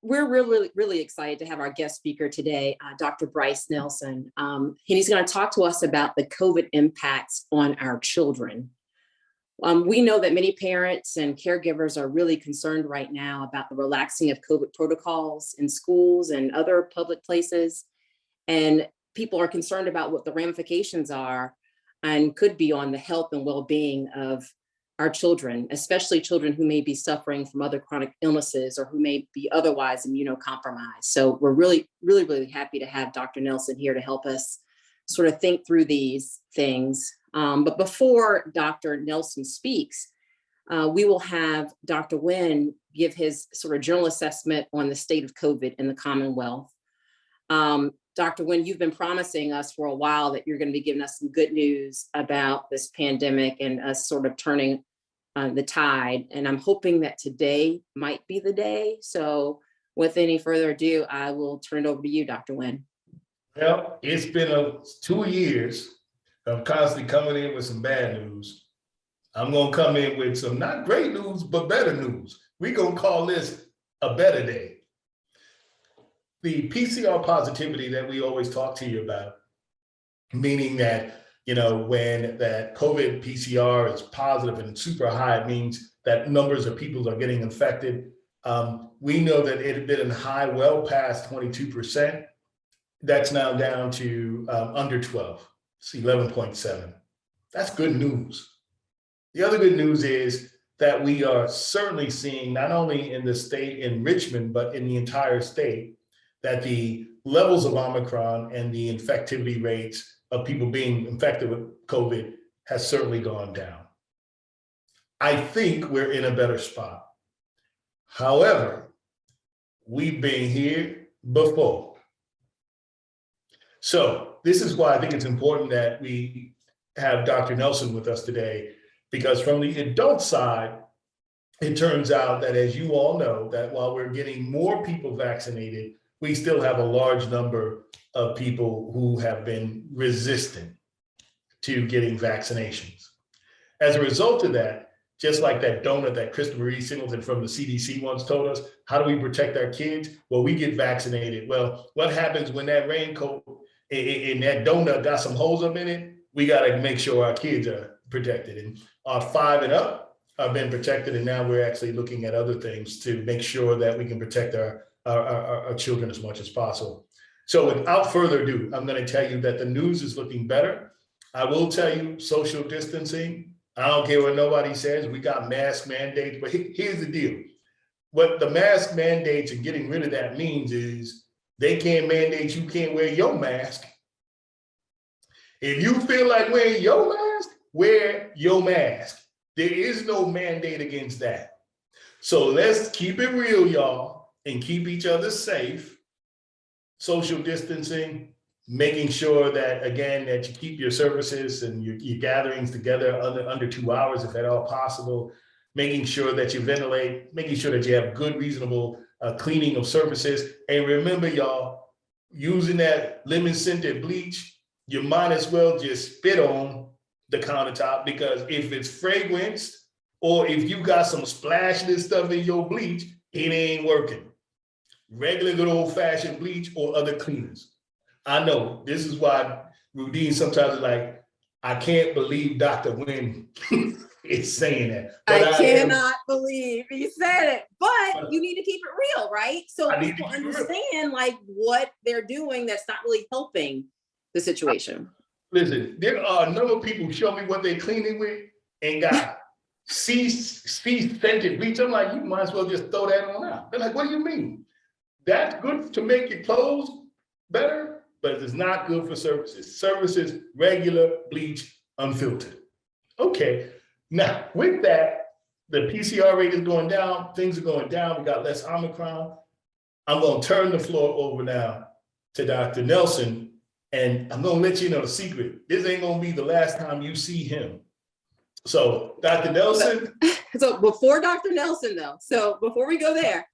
We're really, really excited to have our guest speaker today, Dr. Bryce Nelson. And he's going to talk to us about the COVID impacts on our children. We know that many parents and caregivers are really concerned right now about the relaxing of COVID protocols in schools and other public places. And people are concerned about what the ramifications are and could be on the health and well-being of our children, especially children who may be suffering from other chronic illnesses or who may be otherwise immunocompromised. So we're really, really, really happy to have Dr. Nelson here to help us sort of think through these things. But before Dr. Nelson speaks, we will have Dr. Winn give his sort of general assessment on the state of COVID in the Commonwealth. Dr. Winn, you've been promising us for a while that you're going to be giving us some good news about this pandemic and us sort of turning the tide. And I'm hoping that today might be the day. So with any further ado, I will turn it over to you, Dr. Winn. Well, it's been 2 years of constantly coming in with some bad news. I'm going to come in with some not great news, but better news. We're going to call this a better day. The PCR positivity that we always talk to you about, meaning that, when that COVID PCR is positive and super high, it means that numbers of people are getting infected. We know that it had been high well past 22%. That's now down to under 12, it's 11.7. That's good news. The other good news is that we are certainly seeing, not only in the state in Richmond, but in the entire state, that the levels of Omicron and the infectivity rates of people being infected with COVID has certainly gone down. I think we're in a better spot. However, we've been here before. So this is why I think it's important that we have Dr. Nelson with us today, because from the adult side, it turns out that, as you all know, that while we're getting more people vaccinated, we still have a large number of people who have been resistant to getting vaccinations. As a result of that, just like that donut that Krista Marie Singleton from the CDC once told us, how do we protect our kids? Well, we get vaccinated. Well, what happens when that raincoat and that donut got some holes up in it? We got to make sure our kids are protected. And our 5 and up have been protected. And now we're actually looking at other things to make sure that we can protect our children as much as possible. So without further ado, I'm going to tell you that the news is looking better. I will tell you social distancing. I don't care what nobody says. We got mask mandates, but here's the deal. What the mask mandates and getting rid of that means is they can't mandate you can't wear your mask. If you feel like wearing your mask, wear your mask. There is no mandate against that. So let's keep it real, y'all, and keep each other safe. Social distancing, making sure that, again, that you keep your services and your gatherings together under 2 hours, if at all possible, making sure that you ventilate, making sure that you have good, reasonable cleaning of surfaces. And remember, y'all, using that lemon-scented bleach, you might as well just spit on the countertop, because if it's fragranced or if you got some splashless stuff in your bleach, it ain't working. Regular good old-fashioned bleach or other cleaners. I know this is why Rudene sometimes is like, I can't believe Dr. Winn is saying that. But I cannot believe he said it, but you need to keep it real, right? So people understand like what they're doing that's not really helping the situation. Listen, there are a number of people who show me what they're cleaning with and got scented bleach. I'm like, you might as well just throw that on out. They're like, what do you mean? That's good to make your clothes better, but it's not good for surfaces. Surfaces, regular bleach, unfiltered. Okay, now with that, the PCR rate is going down, things are going down, we got less Omicron. I'm gonna turn the floor over now to Dr. Nelson, and I'm gonna let you know the secret. This ain't gonna be the last time you see him. So Dr. Nelson. So before Dr. Nelson though, so before we go there,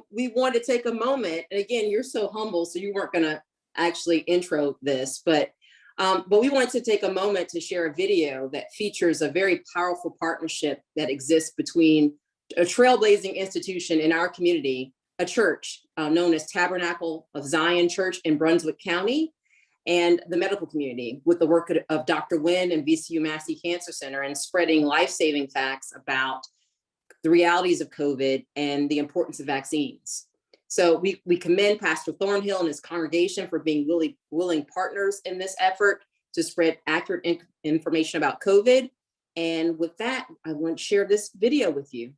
we want to take a moment, and again, you're so humble, so you weren't gonna actually intro this, but we wanted to take a moment to share a video that features a very powerful partnership that exists between a trailblazing institution in our community a church known as Tabernacle of Zion Church in Brunswick County, and the medical community with the work of Dr. Winn and VCU Massey Cancer Center and spreading life-saving facts about the realities of COVID and the importance of vaccines. So we commend Pastor Thornhill and his congregation for being really willing partners in this effort to spread accurate information about COVID. And with that, I want to share this video with you.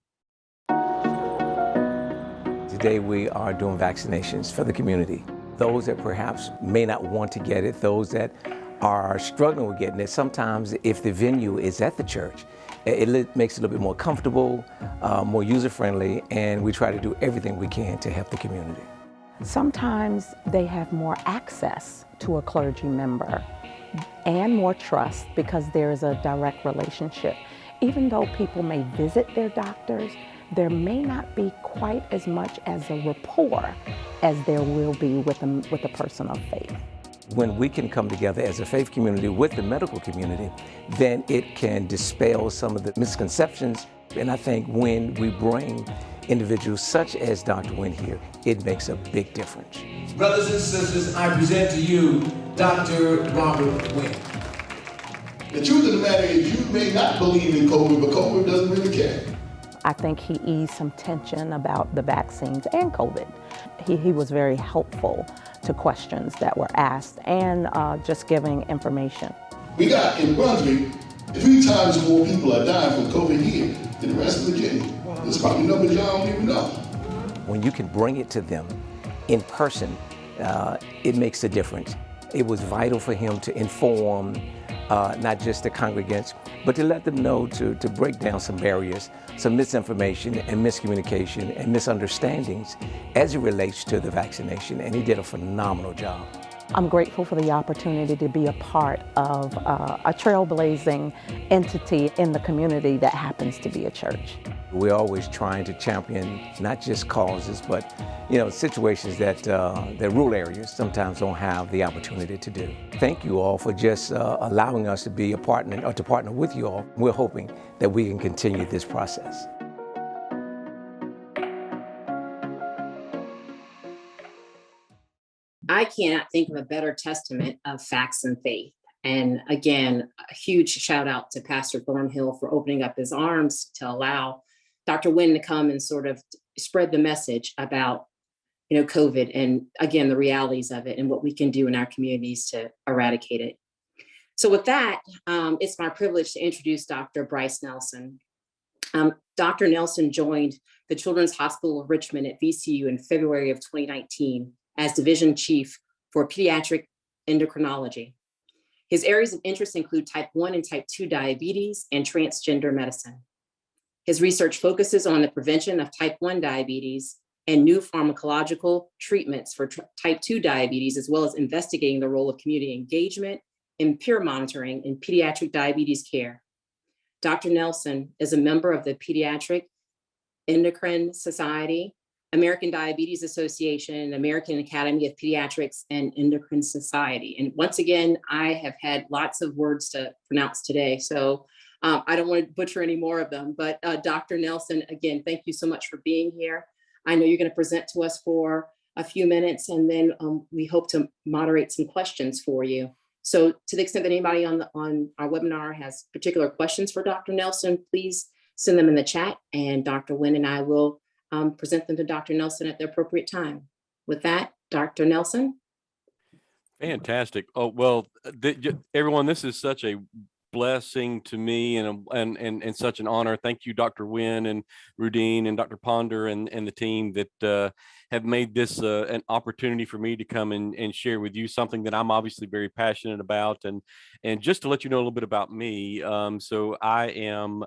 Today we are doing vaccinations for the community. Those that perhaps may not want to get it, those that are struggling with getting it. Sometimes if the venue is at the church, it makes it a little bit more comfortable, more user-friendly, and we try to do everything we can to help the community. Sometimes they have more access to a clergy member and more trust because there is a direct relationship. Even though people may visit their doctors, there may not be quite as much as a rapport as there will be with a person of faith. When we can come together as a faith community with the medical community, then it can dispel some of the misconceptions. And I think when we bring individuals such as Dr. Winn here, it makes a big difference. Brothers and sisters, I present to you Dr. Robert Nguyen. The truth of the matter is you may not believe in COVID, but COVID doesn't really care. I think he eased some tension about the vaccines and COVID. He was very helpful to questions that were asked and just giving information. We got in Brunswick 3 times more people are dying from COVID here than the rest of Virginia. There's probably numbers y'all don't even know. When you can bring it to them in person, it makes a difference. It was vital for him to inform not just the congregants, but to let them know to break down some barriers, some misinformation and miscommunication and misunderstandings as it relates to the vaccination, and he did a phenomenal job. I'm grateful for the opportunity to be a part of a trailblazing entity in the community that happens to be a church. We're always trying to champion not just causes, but situations that rural areas sometimes don't have the opportunity to do. Thank you all for just allowing us to be a partner or to partner with you all. We're hoping that we can continue this process. I cannot think of a better testament of facts and faith. And again, a huge shout out to Pastor Thornhill for opening up his arms to allow Dr. Winn to come and sort of spread the message about, COVID and again, the realities of it and what we can do in our communities to eradicate it. So with that, it's my privilege to introduce Dr. Bryce Nelson. Dr. Nelson joined the Children's Hospital of Richmond at VCU in February of 2019 as Division Chief for Pediatric Endocrinology. His areas of interest include type 1 and type 2 diabetes and transgender medicine. His research focuses on the prevention of type 1 diabetes and new pharmacological treatments for type 2 diabetes, as well as investigating the role of community engagement and peer monitoring in pediatric diabetes care. Dr. Nelson is a member of the Pediatric Endocrine Society, American Diabetes Association, American Academy of Pediatrics, and Endocrine Society. And once again, I have had lots of words to pronounce today, so I don't want to butcher any more of them. But Dr. Nelson, again, thank you so much for being here. I know you're going to present to us for a few minutes, and then we hope to moderate some questions for you. So to the extent that anybody on our webinar has particular questions for Dr. Nelson, please send them in the chat, and Dr. Winn and I will present them to Dr. Nelson at the appropriate time. With that, Dr. Nelson. Fantastic. Oh, well, everyone, this is such a blessing to me and such an honor. Thank you, Dr. Winn and Rudene and Dr. Ponder and the team that have made this an opportunity for me to come and share with you something that I'm obviously very passionate about. And just to let you know a little bit about me, so I am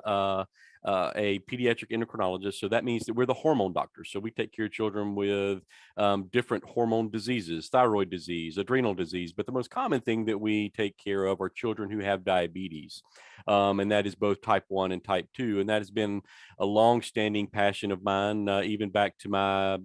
a pediatric endocrinologist. So that means that we're the hormone doctors. So we take care of children with different hormone diseases, thyroid disease, adrenal disease. But the most common thing that we take care of are children who have diabetes. And that is both type 1 and type 2. And that has been a long-standing passion of mine, even back to my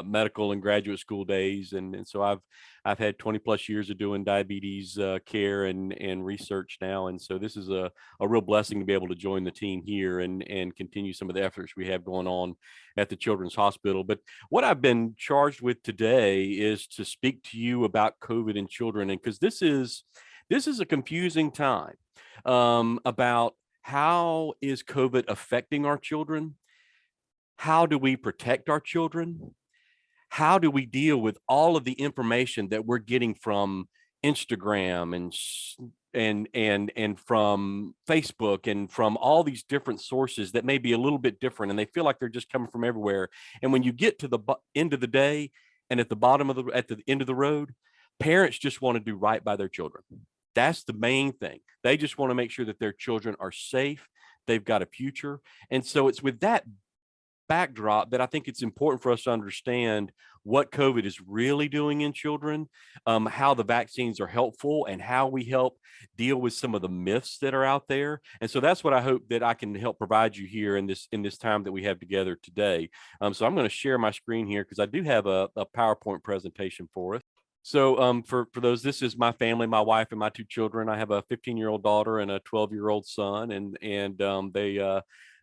medical and graduate school days. And so I've had 20 plus years of doing diabetes care and research now. And so this is a real blessing to be able to join the team here and continue some of the efforts we have going on at the Children's Hospital. But what I've been charged with today is to speak to you about COVID in children. And because this is a confusing time about how is COVID affecting our children? How do we protect our children? How do we deal with all of the information that we're getting from Instagram and from Facebook and from all these different sources that may be a little bit different, and they feel like they're just coming from everywhere. And when you get to the end of the day and at the end of the road, parents just want to do right by their children. That's the main thing. They just want to make sure that their children are safe. They've got a future. And so it's with that backdrop that I think it's important for us to understand what COVID is really doing in children, how the vaccines are helpful, and how we help deal with some of the myths that are out there. And so that's what I hope that I can help provide you here in this time that we have together today. So I'm going to share my screen here because I do have a PowerPoint presentation for us. So for those, this is my family, my wife and my two children. I have a 15-year-old daughter and a 12-year-old son, and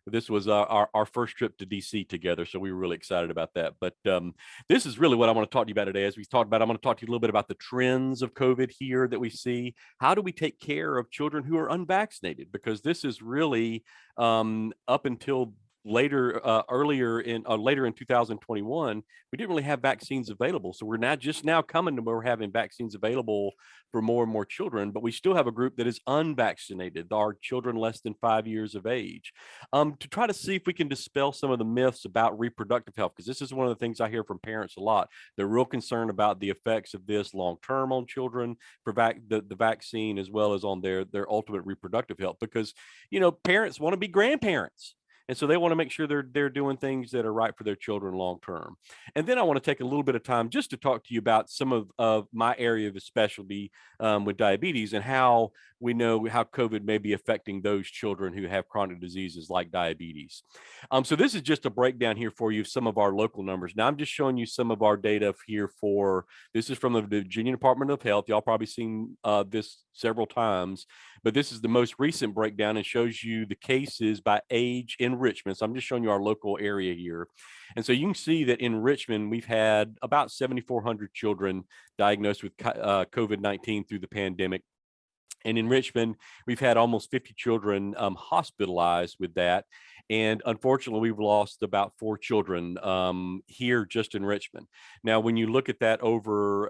this was our first trip to DC together. So we were really excited about that. But this is really what I want to talk to you about today. As we talked about, I'm going to talk to you a little bit about the trends of COVID here that we see. How do we take care of children who are unvaccinated? Because this is really up until later in 2021, we didn't really have vaccines available. So we're just now coming to where we're having vaccines available for more and more children, but we still have a group that is unvaccinated, our children less than 5 years of age, to try to see if we can dispel some of the myths about reproductive health, because this is one of the things I hear from parents a lot. They're real concerned about the effects of this long-term on children for the vaccine, as well as on their ultimate reproductive health, because, parents want to be grandparents. And so they want to make sure they're doing things that are right for their children long term. And then I want to take a little bit of time just to talk to you about some of my area of specialty with diabetes and how we know how COVID may be affecting those children who have chronic diseases like diabetes. So this is just a breakdown here for you of some of our local numbers. Now I'm just showing you some of our data here this is from the Virginia Department of Health. Y'all probably seen this several times, but this is the most recent breakdown and shows you the cases by age in Richmond. So I'm just showing you our local area here. And so you can see that in Richmond, we've had about 7,400 children diagnosed with COVID-19 through the pandemic. And in Richmond, we've had almost 50 children hospitalized with that. And unfortunately, we've lost about 4 children here just in Richmond. Now, when you look at that over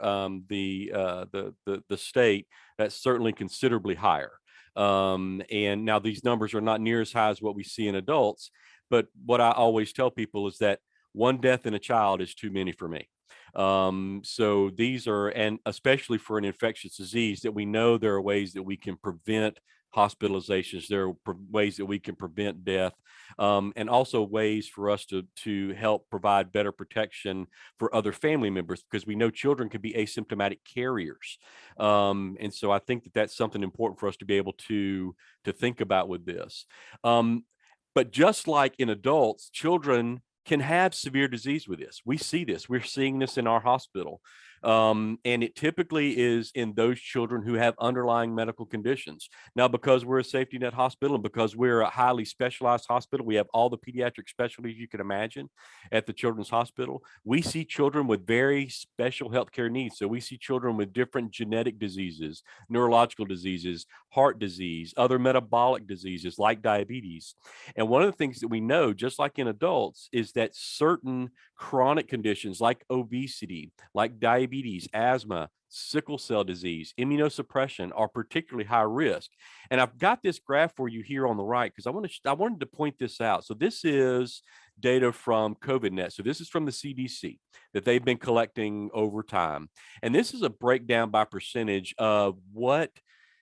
the state, that's certainly considerably higher. And now these numbers are not near as high as what we see in adults. But what I always tell people is that one death in a child is too many for me. So these are, and especially for an infectious disease, that we know there are ways that we can prevent hospitalizations. There are ways that we can prevent death, and also ways for us to help provide better protection for other family members, because we know children can be asymptomatic carriers. And so I think that that's something important for us to be able to think about with this. But just like in adults, children can have severe disease with this. We see this. We're seeing this in our hospital. And it typically is in those children who have underlying medical conditions. Now, because we're a safety net hospital and because we're a highly specialized hospital, we have all the pediatric specialties you can imagine at the Children's Hospital. We see children with very special healthcare needs. So we see children with different genetic diseases, neurological diseases, heart disease, other metabolic diseases like diabetes. And one of the things that we know, just like in adults, is that certain chronic conditions like obesity, like diabetes, asthma, sickle cell disease, immunosuppression are particularly high risk. And I've got this graph for you here on the right because I wanted to point this out. So this is data from COVIDnet. So this is from the CDC that they've been collecting over time. And this is a breakdown by percentage of what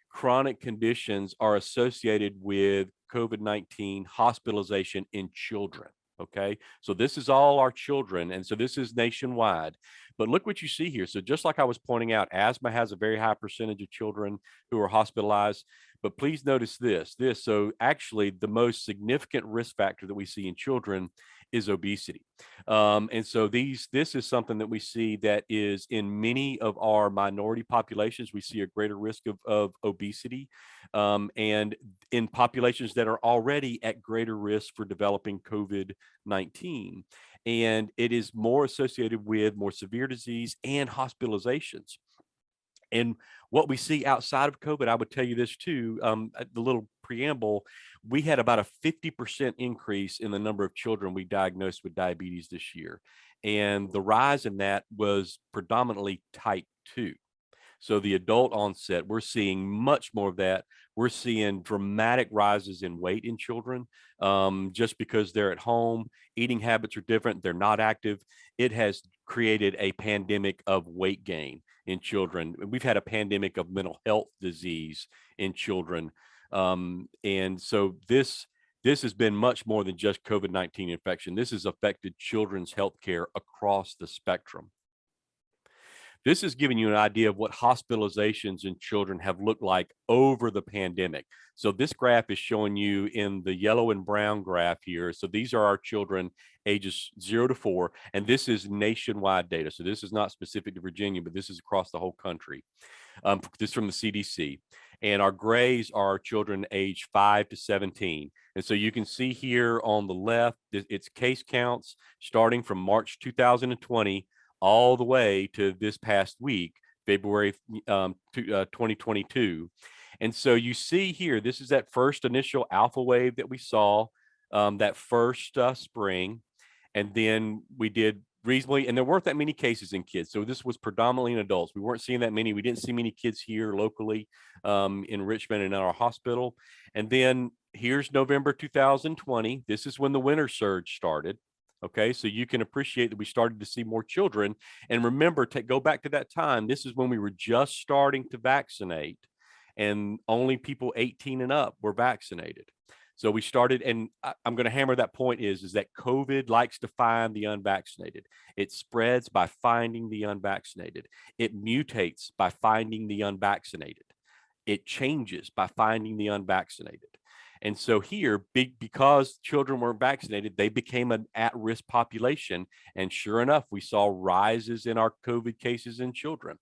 chronic conditions are associated with COVID-19 hospitalization in children. Okay, so this is all our children, and so this is nationwide. But look what you see here. So just like I was pointing out, asthma has a very high percentage of children who are hospitalized, But please notice this. So actually the most significant risk factor that we see in children is obesity. And so this is something that we see that is in many of our minority populations. We see a greater risk of obesity, and in populations that are already at greater risk for developing COVID-19. And it is more associated with more severe disease and hospitalizations. And what we see outside of COVID, I would tell you this too, the little preamble, we had about a 50% increase in the number of children we diagnosed with diabetes this year. And the rise in that was predominantly type 2. So the adult onset, we're seeing much more of that. We're seeing dramatic rises in weight in children, just because they're at home, eating habits are different, they're not active. It has created a pandemic of weight gain in children. We've had a pandemic of mental health disease in children. And so this has been much more than just COVID-19 infection. This has affected children's healthcare across the spectrum. This is giving you an idea of what hospitalizations in children have looked like over the pandemic. So this graph is showing you in the yellow and brown graph here. So these are our children ages 0 to 4, and this is nationwide data. So this is not specific to Virginia, but this is across the whole country. This is from the CDC. And our grays are children age 5 to 17. And so you can see here on the left, it's case counts starting from March 2020 all the way to this past week, February 2022. And so you see here, this is that first initial alpha wave that we saw that first spring. And then we did reasonably, and there weren't that many cases in kids. So this was predominantly in adults. We weren't seeing that many. We didn't see many kids here locally in Richmond and in our hospital. And then here's November 2020. This is when the winter surge started. Okay, so you can appreciate that we started to see more children. And remember, go back to that time. This is when we were just starting to vaccinate, and only people 18 and up were vaccinated. So we started, and I'm going to hammer that point is that COVID likes to find the unvaccinated. It spreads by finding the unvaccinated. It mutates by finding the unvaccinated. It changes by finding the unvaccinated. And so here, because children weren't vaccinated, they became an at-risk population. And sure enough, we saw rises in our COVID cases in children.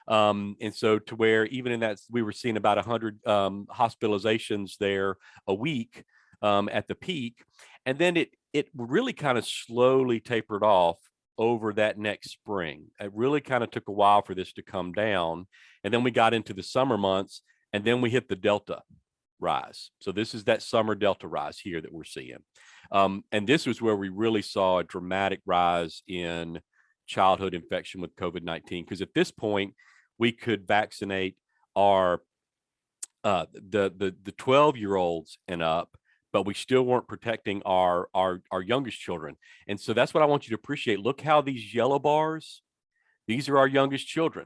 And so to where even in that, we were seeing about 100 hospitalizations there a week at the peak. And then it really kind of slowly tapered off over that next spring. It really kind of took a while for this to come down. And then we got into the summer months, and then we hit the Delta rise. So this is that summer Delta rise here that we're seeing. And this was where we really saw a dramatic rise in childhood infection with COVID-19, because at this point we could vaccinate our the 12-year-olds and up, but we still weren't protecting our youngest children. And so that's what I want you to appreciate. Look how these yellow bars, these are our youngest children.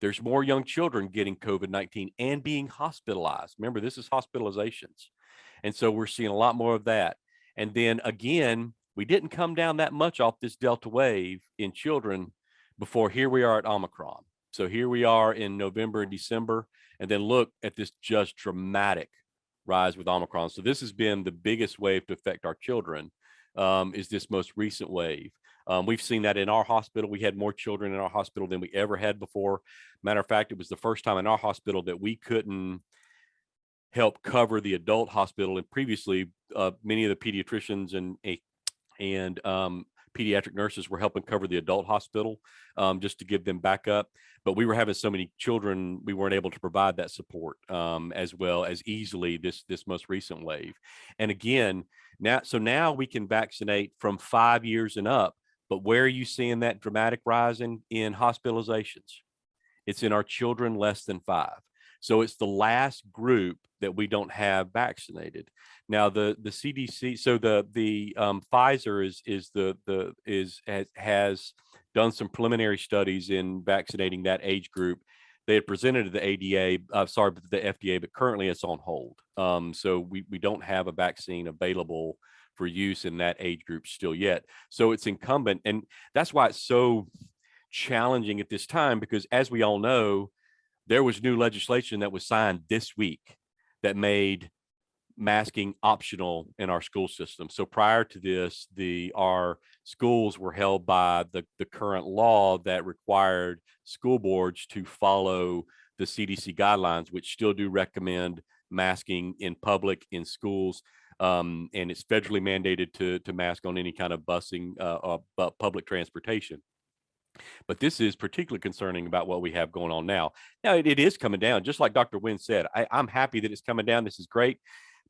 There's more young children getting COVID-19 and being hospitalized. Remember, this is hospitalizations. And so we're seeing a lot more of that. And then again, we didn't come down that much off this Delta wave in children before here we are at Omicron. So here we are in November and December, and then look at this just dramatic rise with Omicron. So this has been the biggest wave to affect our children, is this most recent wave. We've seen that in our hospital. We had more children in our hospital than we ever had before. Matter of fact, it was the first time in our hospital that we couldn't help cover the adult hospital. And previously, many of the pediatricians and pediatric nurses were helping cover the adult hospital just to give them backup. But we were having so many children, we weren't able to provide that support as well as easily this most recent wave. And again, now we can vaccinate from 5 years and up. But where are you seeing that dramatic rise in hospitalizations? It's in our children less than 5. So it's the last group that we don't have vaccinated. Now the CDC, so the Pfizer has done some preliminary studies in vaccinating that age group. They had presented to the the FDA, but currently it's on hold. So we don't have a vaccine available for use in that age group still yet. So it's incumbent, and that's why it's so challenging at this time, because as we all know, there was new legislation that was signed this week that made masking optional in our school system. So prior to this, our schools were held by the current law that required school boards to follow the CDC guidelines, which still do recommend masking in public in schools. And it's federally mandated to mask on any kind of busing or public transportation. But this is particularly concerning about what we have going on now. Now, it is coming down, just like Dr. Nguyen said. I'm happy that it's coming down. This is great.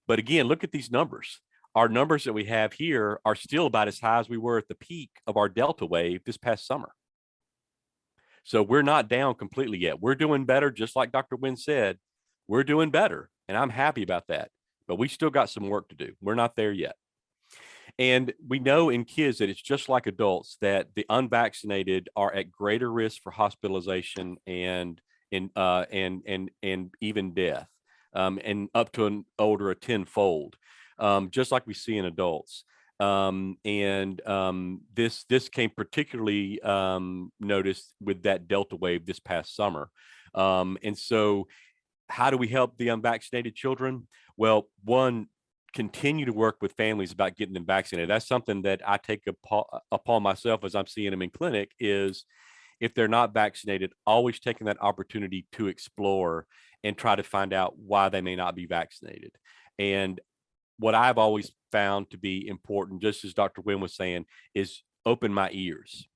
But again, look at these numbers. Our numbers that we have here are still about as high as we were at the peak of our Delta wave this past summer. So we're not down completely yet. We're doing better, just like Dr. Nguyen said. We're doing better, and I'm happy about that. But we still got some work to do. We're not there yet. And we know in kids that it's just like adults, that the unvaccinated are at greater risk for hospitalization and even death, and up to an older a tenfold, just like we see in adults. This came particularly noticed with that Delta wave this past summer. And so how do we help the unvaccinated children? Well, one, continue to work with families about getting them vaccinated. That's something that I take upon myself as I'm seeing them in clinic, is if they're not vaccinated, always taking that opportunity to explore and try to find out why they may not be vaccinated. And what I've always found to be important, just as Dr. Winn was saying, is open my ears.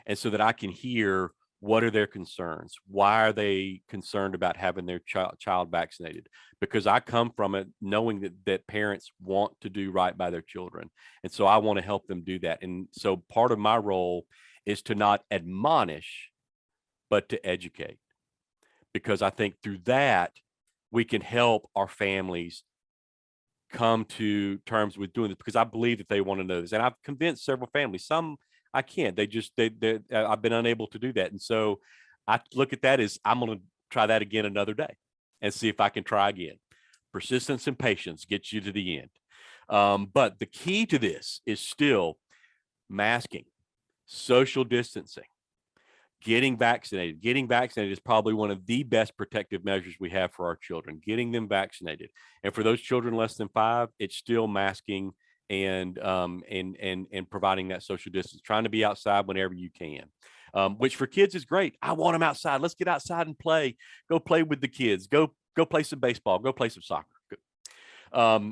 And so that I can hear, what are their concerns? Why are they concerned about having their child vaccinated? Because I come from it knowing that parents want to do right by their children. And so I want to help them do that. And so part of my role is to not admonish, but to educate. Because I think through that, we can help our families come to terms with doing this, because I believe that they want to know this. And I've convinced several families. Some I can't. I've been unable to do that. And so I look at that as, I'm going to try that again another day and see if I can try again. Persistence and patience gets you to the end. But the key to this is still masking, social distancing, getting vaccinated. Getting vaccinated is probably one of the best protective measures we have for our children, getting them vaccinated. And for those children less than 5, it's still masking and providing that social distance, trying to be outside whenever you can, which for kids is great. I want them outside. Let's get outside and play. Go play with the kids. Go play some baseball. Go play some soccer.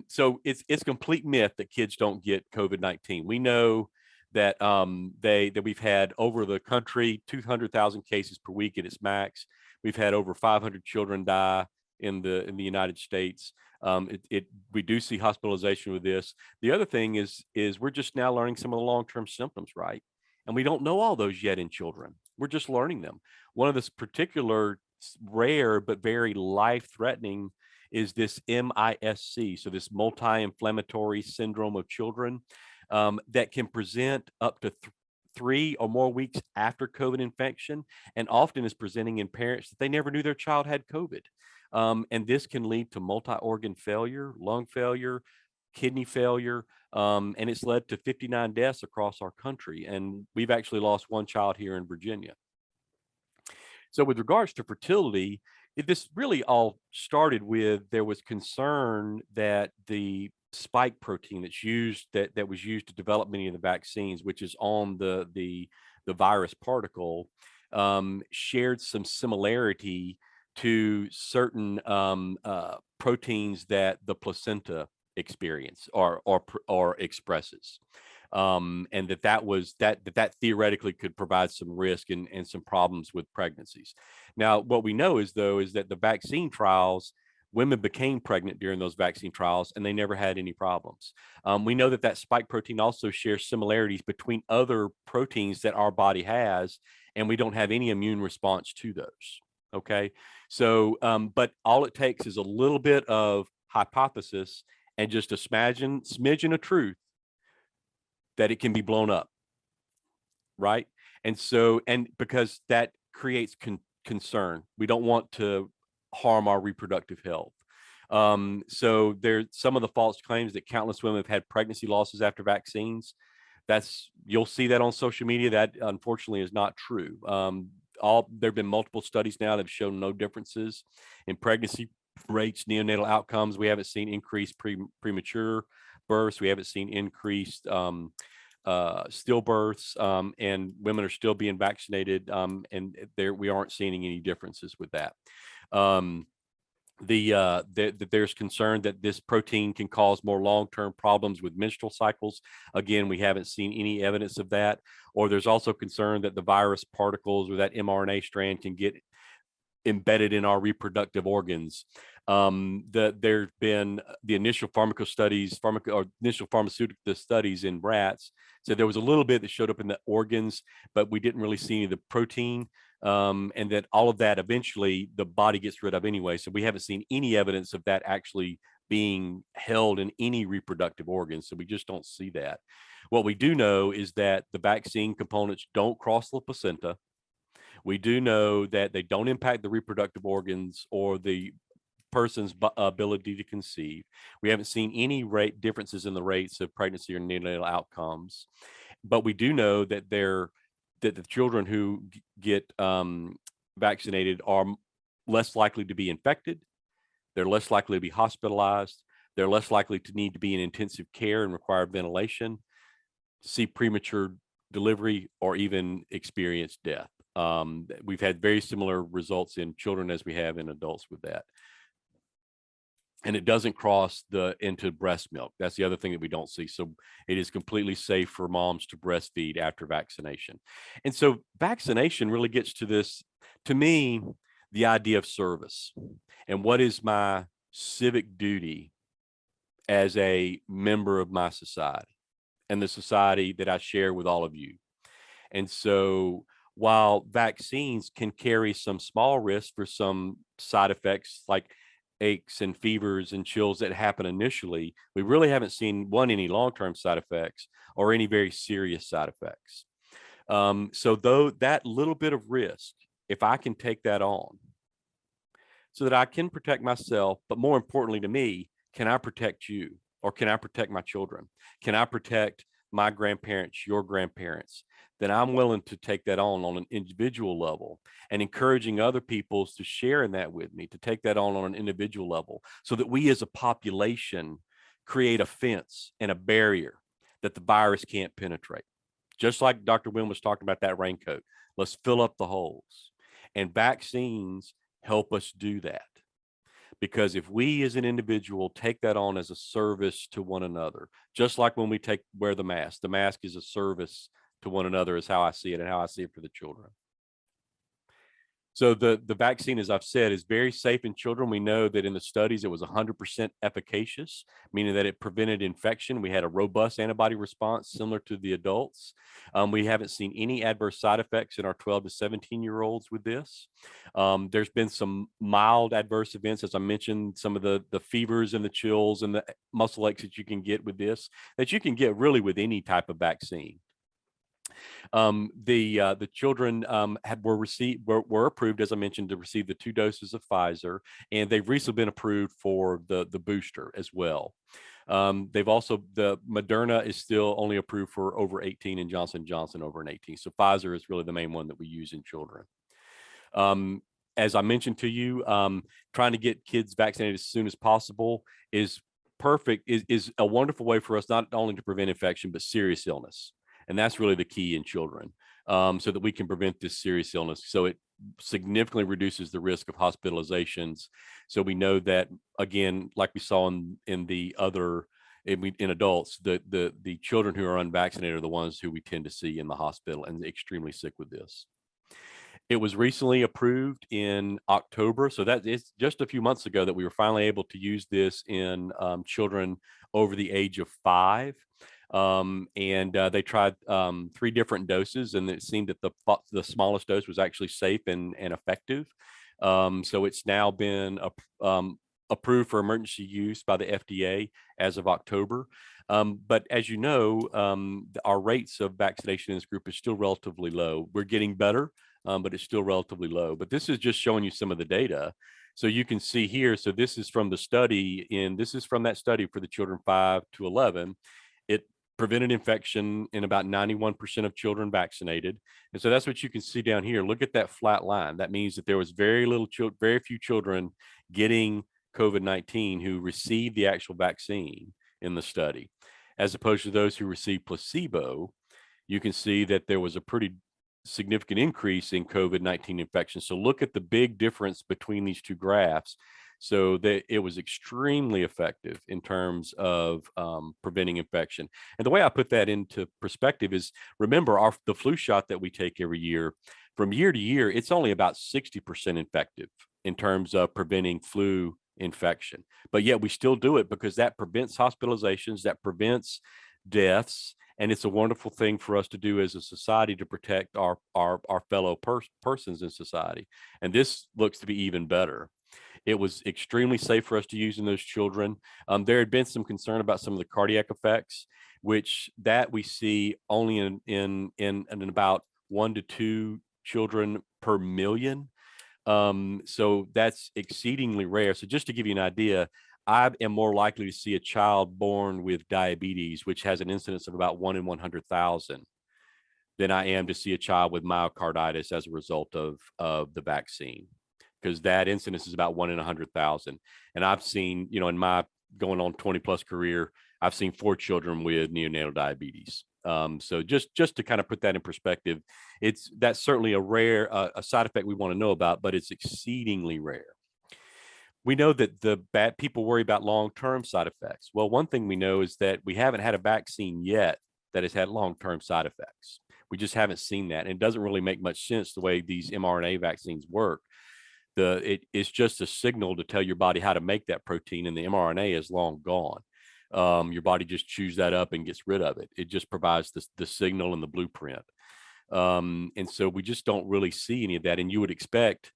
So it's a complete myth that kids don't get COVID-19. We know that that we've had over the country 200,000 cases per week at its max. We've had over 500 children die in the United States. We do see hospitalization with this. The other thing is we're just now learning some of the long-term symptoms, right? And we don't know all those yet in children. We're just learning them. One of this particular rare but very life-threatening is this MISC, so this multi-inflammatory syndrome of children, that can present up to 3 or more weeks after COVID infection, and often is presenting in parents that they never knew their child had COVID. And this can lead to multi-organ failure, lung failure, kidney failure, and it's led to 59 deaths across our country. And we've actually lost one child here in Virginia. So with regards to fertility, this really all started with, there was concern that the spike protein that's used, that was used to develop many of the vaccines, which is on the virus particle, shared some similarity to certain proteins that the placenta experience or expresses, and that theoretically could provide some risk and some problems with pregnancies. Now, what we know is that the vaccine trials, women became pregnant during those vaccine trials, and they never had any problems. We know that spike protein also shares similarities between other proteins that our body has, and we don't have any immune response to those. Okay, so but all it takes is a little bit of hypothesis and just a smidgen of truth that it can be blown up, right? And so, and because that creates concern, we don't want to harm our reproductive health. So there's some of the false claims that countless women have had pregnancy losses after vaccines. You'll see that on social media. That unfortunately is not true. There have been multiple studies now that have shown no differences in pregnancy rates, neonatal outcomes. We haven't seen increased premature births. We haven't seen increased stillbirths, and women are still being vaccinated, and we aren't seeing any differences with that. There's concern that this protein can cause more long-term problems with menstrual cycles. Again, we haven't seen any evidence of that. Or there's also concern that the virus particles or that mRNA strand can get embedded in our reproductive organs. There's been the initial initial pharmaceutical studies in rats. So there was a little bit that showed up in the organs, but we didn't really see any of the protein. And that all of that eventually the body gets rid of anyway. So we haven't seen any evidence of that actually being held in any reproductive organs. So we just don't see that. What we do know is that the vaccine components don't cross the placenta. We do know that they don't impact the reproductive organs or the person's ability to conceive. We haven't seen any rate differences in the rates of pregnancy or neonatal outcomes, but we do know that the children who get vaccinated are less likely to be infected. They're less likely to be hospitalized. They're less likely to need to be in intensive care and require ventilation, see premature delivery, or even experience death. We've had very similar results in children as we have in adults with that. And it doesn't cross into breast milk. That's the other thing that we don't see. So it is completely safe for moms to breastfeed after vaccination. And so vaccination really gets to this, to me, the idea of service and what is my civic duty as a member of my society and the society that I share with all of you. And so while vaccines can carry some small risk for some side effects like aches and fevers and chills that happen initially, we really haven't seen any long-term side effects or any very serious side effects. So though that little bit of risk, if I can take that on so that I can protect myself, but more importantly to me, can I protect you, or can I protect my children? Can I protect my grandparents, your grandparents? Then I'm willing to take that on an individual level, and encouraging other people to share in that with me, to take that on an individual level, so that we as a population create a fence and a barrier that the virus can't penetrate. Just like Dr. Winn was talking about that raincoat, let's fill up the holes. And vaccines help us do that. Because if we as an individual take that on as a service to one another, just like when we wear the mask is a service to one another, is how I see it and how I see it for the children. So the vaccine, as I've said, is very safe in children. We know that in the studies, it was 100% efficacious, meaning that it prevented infection. We had a robust antibody response similar to the adults. We haven't seen any adverse side effects in our 12 to 17-year-olds with this. There's been some mild adverse events, as I mentioned, some of the fevers and the chills and the muscle aches that you can get with this, that you can get really with any type of vaccine. The children were approved, as I mentioned, to receive the 2 doses of Pfizer, and they've recently been approved for the booster as well. The Moderna is still only approved for over 18 and Johnson & Johnson over an 18. So Pfizer is really the main one that we use in children. As I mentioned to you, trying to get kids vaccinated as soon as possible is a wonderful way for us not only to prevent infection, but serious illness. And that's really the key in children, so that we can prevent this serious illness. So it significantly reduces the risk of hospitalizations. So we know that, again, like we saw in adults, the children who are unvaccinated are the ones who we tend to see in the hospital and extremely sick with this. It was recently approved in October. So that is just a few months ago that we were finally able to use this in children over the age of 5. They tried 3 different doses, and it seemed that the smallest dose was actually safe and effective. So it's now been approved for emergency use by the FDA as of October. But as you know, our rates of vaccination in this group is still relatively low. We're getting better, but it's still relatively low. But this is just showing you some of the data. So you can see here, so this is from the study, and this is from that study for the children 5 to 11. It prevented infection in about 91% of children vaccinated. And so that's what you can see down here. Look at that flat line. That means that there was very few children getting COVID-19 who received the actual vaccine in the study, as opposed to those who received placebo, you can see that there was a pretty significant increase in COVID-19 infection. So look at the big difference between these two graphs. So that it was extremely effective in terms of preventing infection. And the way I put that into perspective is, remember, the flu shot that we take every year, from year to year, it's only about 60% effective in terms of preventing flu infection. But yet we still do it because that prevents hospitalizations, that prevents deaths. And it's a wonderful thing for us to do as a society to protect our fellow persons in society. And this looks to be even better. It was extremely safe for us to use in those children. There had been some concern about some of the cardiac effects, which that we see only in about 1 to 2 children per million. So that's exceedingly rare. So just to give you an idea, I am more likely to see a child born with diabetes, which has an incidence of about 1 in 100,000, than I am to see a child with myocarditis as a result of the vaccine, because that incidence is about 1 in 100,000. And I've seen, in my going on 20 plus career, I've seen 4 children with neonatal diabetes. So just to kind of put that in perspective, that's certainly a rare a side effect we want to know about, but it's exceedingly rare. We know that the bad people worry about long-term side effects. Well, one thing we know is that we haven't had a vaccine yet that has had long-term side effects. We just haven't seen that. And it doesn't really make much sense the way these mRNA vaccines work. It's just a signal to tell your body how to make that protein, and the mRNA is long gone. Your body just chews that up and gets rid of it. It just provides the signal and the blueprint. And so we just don't really see any of that. And you would expect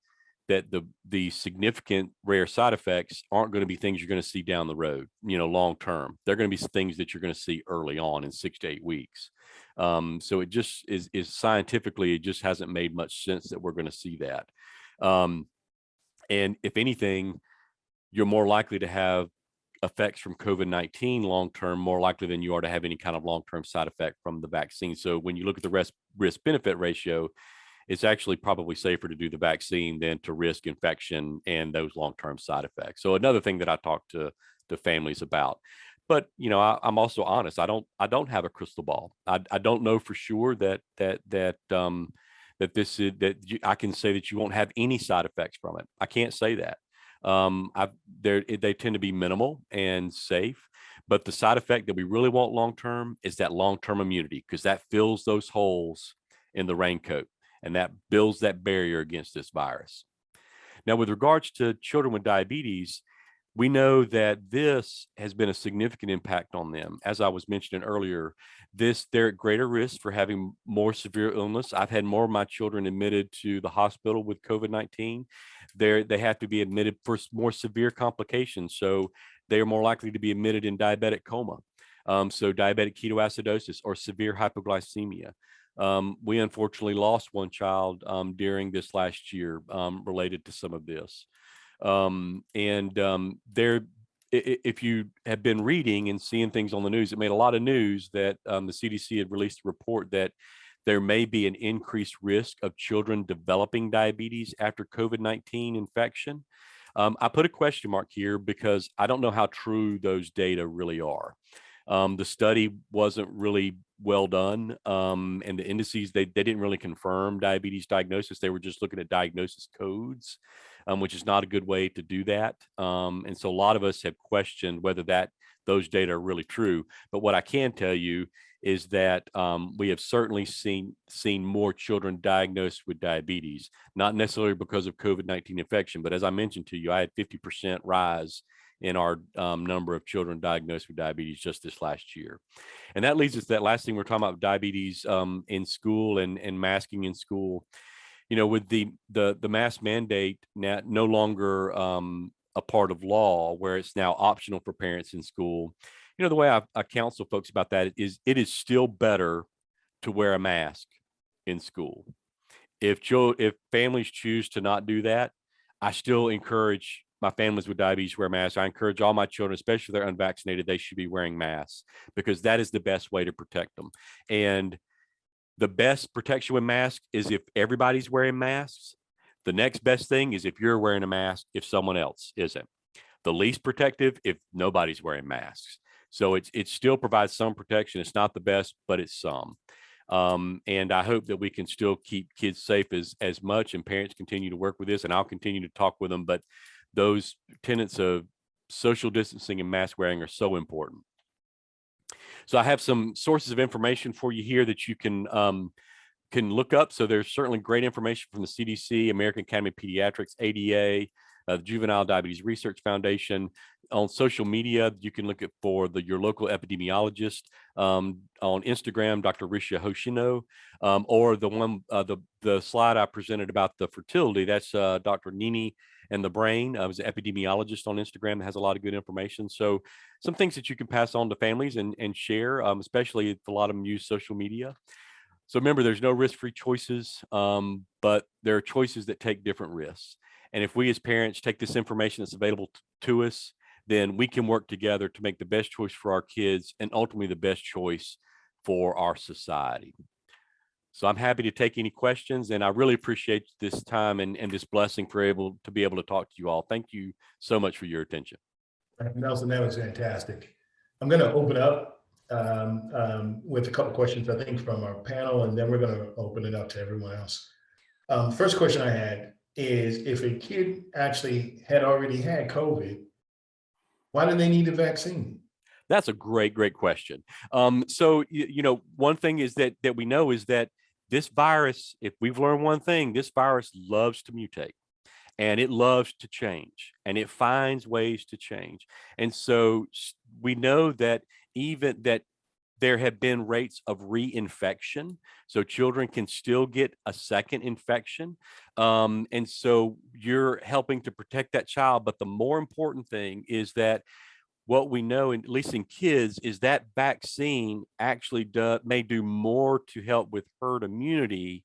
that the significant rare side effects aren't going to be things you're going to see down the road, long term. They're going to be things that you're going to see early on in 6 to 8 weeks. So it just is scientifically, it just hasn't made much sense that we're going to see that. And if anything, you're more likely to have effects from COVID-19 long-term, more likely than you are to have any kind of long-term side effect from the vaccine. So when you look at the risk-benefit ratio, it's actually probably safer to do the vaccine than to risk infection and those long-term side effects. So another thing that I talk to families about. But I'm also honest. I don't have a crystal ball. I don't know for sure that I can say that you won't have any side effects from it. I can't say that. They tend to be minimal and safe, but the side effect that we really want long-term is that long-term immunity, because that fills those holes in the raincoat and that builds that barrier against this virus. Now, with regards to children with diabetes, we know that this has been a significant impact on them. As I was mentioning earlier, they're at greater risk for having more severe illness. I've had more of my children admitted to the hospital with COVID-19. They have to be admitted for more severe complications. So they are more likely to be admitted in diabetic coma. So diabetic ketoacidosis or severe hypoglycemia. We unfortunately lost one child during this last year related to some of this. If you have been reading and seeing things on the news, it made a lot of news that the CDC had released a report that there may be an increased risk of children developing diabetes after COVID-19 infection. I put a question mark here because I don't know how true those data really are. The study wasn't really well done, and the indices, they didn't really confirm diabetes diagnosis. They were just looking at diagnosis codes, which is not a good way to do that. And so a lot of us have questioned whether those data are really true. But what I can tell you is that we have certainly seen more children diagnosed with diabetes, not necessarily because of COVID-19 infection, but as I mentioned to you, I had 50% rise in our number of children diagnosed with diabetes just this last year. And that leads us to that last thing we're talking about, diabetes in school and masking in school. With the mask mandate now no longer a part of law, where it's now optional for parents in school, the way I counsel folks about that is it is still better to wear a mask in school. If families choose to not do that, I still encourage my families with diabetes to wear masks. I encourage all my children, especially if they're unvaccinated, they should be wearing masks, because that is the best way to protect them. And the best protection with masks is if everybody's wearing masks. The next best thing is if you're wearing a mask, if someone else isn't. the least protective if nobody's wearing masks. So it still provides some protection. It's not the best, but it's some. And I hope that we can still keep kids safe as much, and parents continue to work with this, and I'll continue to talk with them. But those tenets of social distancing and mask wearing are so important. So I have some sources of information for you here that you can look up. So there's certainly great information from the CDC, American Academy of Pediatrics, ADA, the Juvenile Diabetes Research Foundation. On social media, you can look at your local epidemiologist. On Instagram, Dr. Risha Hoshino, or the slide I presented about the fertility. That's Dr. Nini and the Brain. I was an epidemiologist on Instagram that has a lot of good information. So some things that you can pass on to families and share, especially if a lot of them use social media. So remember, there's no risk-free choices, but there are choices that take different risks. And if we as parents take this information that's available to us, then we can work together to make the best choice for our kids and ultimately the best choice for our society. So I'm happy to take any questions, and I really appreciate this time and this blessing to be able to talk to you all. Thank you so much for your attention. Nelson, that was fantastic. I'm going to open up with a couple questions, I think, from our panel, and then we're going to open it up to everyone else. First question I had is, if a kid actually had already had COVID, why do they need a vaccine? That's a great question. So, one thing is that we know is that this virus, if we've learned one thing, this virus loves to mutate, and it loves to change, and it finds ways to change. And so we know that even that there have been rates of reinfection, so children can still get a second infection. And so you're helping to protect that child. But the more important thing is that what we know, at least in kids, is that vaccine actually may do more to help with herd immunity.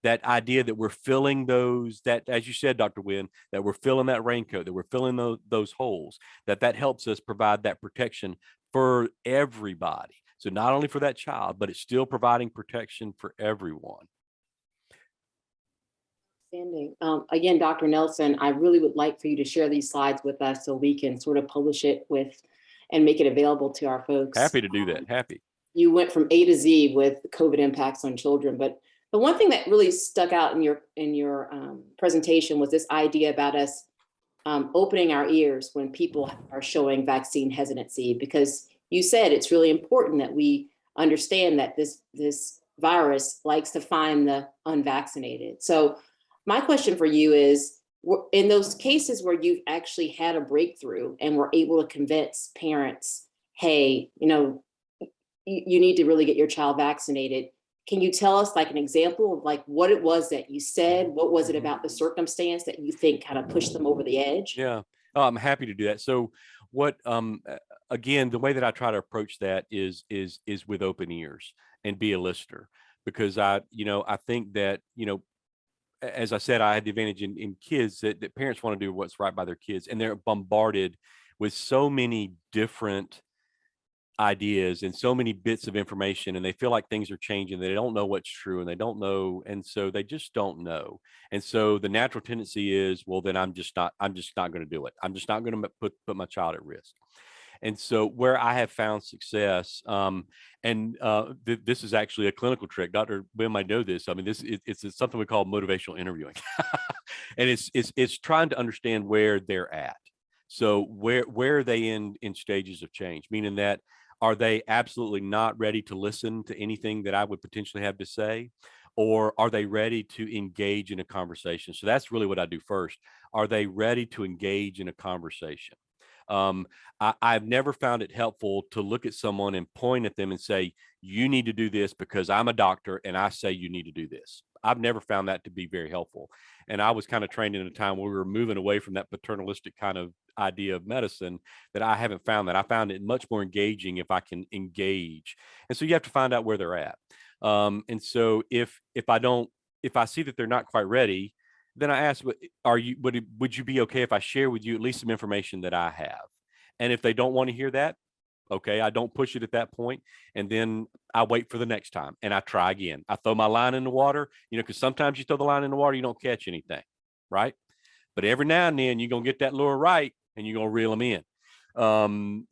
That idea that we're filling those, that, as you said, Dr. Winn, that we're filling that raincoat, that we're filling those holes, that helps us provide that protection for everybody. So not only for that child, but it's still providing protection for everyone. Outstanding. Again, Dr. Nelson, I really would like for you to share these slides with us so we can sort of publish it and make it available to our folks. Happy to do that. Happy. You went from A to Z with COVID impacts on children, but the one thing that really stuck out in your presentation was this idea about us opening our ears when people are showing vaccine hesitancy, because you said it's really important that we understand that this virus likes to find the unvaccinated. So my question for you is, in those cases where you've actually had a breakthrough and were able to convince parents, hey, you need to really get your child vaccinated, can you tell us like an example of like what it was that you said? What was it about the circumstance that you think kind of pushed them over the edge? Yeah, I'm happy to do that. So what, again, the way that I try to approach that is with open ears and be a listener, because I think that, as I said, I had the advantage in kids that parents want to do what's right by their kids, and they're bombarded with so many different ideas and so many bits of information, and they feel like things are changing. They don't know what's true, and they don't know, and so they just don't know. And so the natural tendency is, well, then I'm just not going to do it. I'm just not going to put my child at risk. And so where I have found success, this is actually a clinical trick. Dr. Winn might know this. I mean, it's something we call motivational interviewing, and it's trying to understand where they're at. So where are they in stages of change? Meaning that, are they absolutely not ready to listen to anything that I would potentially have to say? Or are they ready to engage in a conversation? So that's really what I do first. Are they ready to engage in a conversation? I've never found it helpful to look at someone and point at them and say, you need to do this because I'm a doctor and I say you need to do this. I've never found that to be very helpful. And I was kind of trained in a time where we were moving away from that paternalistic kind of idea of medicine, that I haven't found that. I found it much more engaging if I can engage. And so you have to find out where they're at. And so if I see that they're not quite ready, then I ask, would you be okay if I share with you at least some information that I have? And if they don't want to hear that, okay, I don't push it at that point. And then I wait for the next time and I try again. I throw my line in the water, because sometimes you throw the line in the water, you don't catch anything, right? But every now and then you're going to get that lure right, and you're going to reel them in.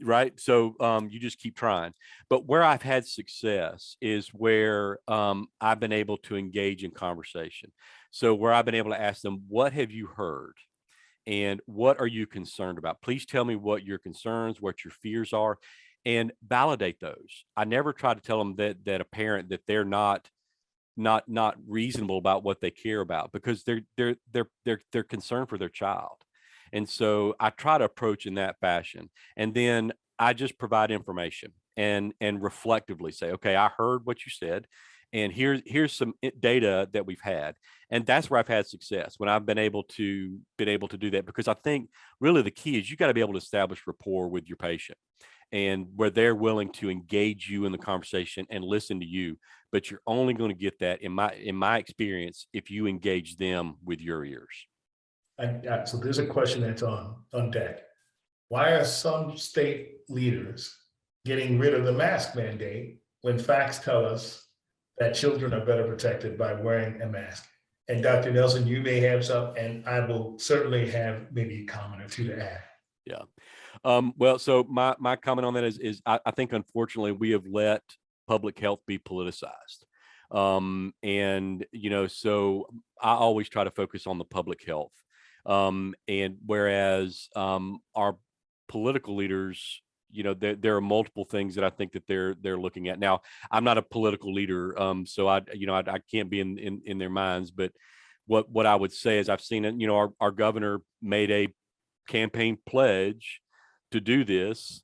Right. So you just keep trying. But where I've had success is where I've been able to engage in conversation. So where I've been able to ask them, what have you heard? And what are you concerned about? Please tell me what your concerns, what your fears are, and validate those. I never try to tell them that a parent that they're not reasonable about what they care about, because they're concerned for their child. And so I try to approach in that fashion. And then I just provide information and reflectively say, okay, I heard what you said, and here's some data that we've had. And that's where I've had success, when I've been able to do that, because I think really the key is you got to be able to establish rapport with your patient, and where they're willing to engage you in the conversation and listen to you. But you're only going to get that, in my experience, if you engage them with your ears. So there's a question that's on deck. Why are some state leaders getting rid of the mask mandate when facts tell us that children are better protected by wearing a mask? And Dr. Nelson, you may have some, and I will certainly have maybe a comment or two to add. Yeah. Well, so my comment on that is I think, unfortunately, we have let public health be politicized. And, so I always try to focus on the public health. And whereas our political leaders, there are multiple things that I think that they're looking at. Now, I'm not a political leader, so I can't be in their minds. But what I would say is, I've seen it. Our governor made a campaign pledge to do this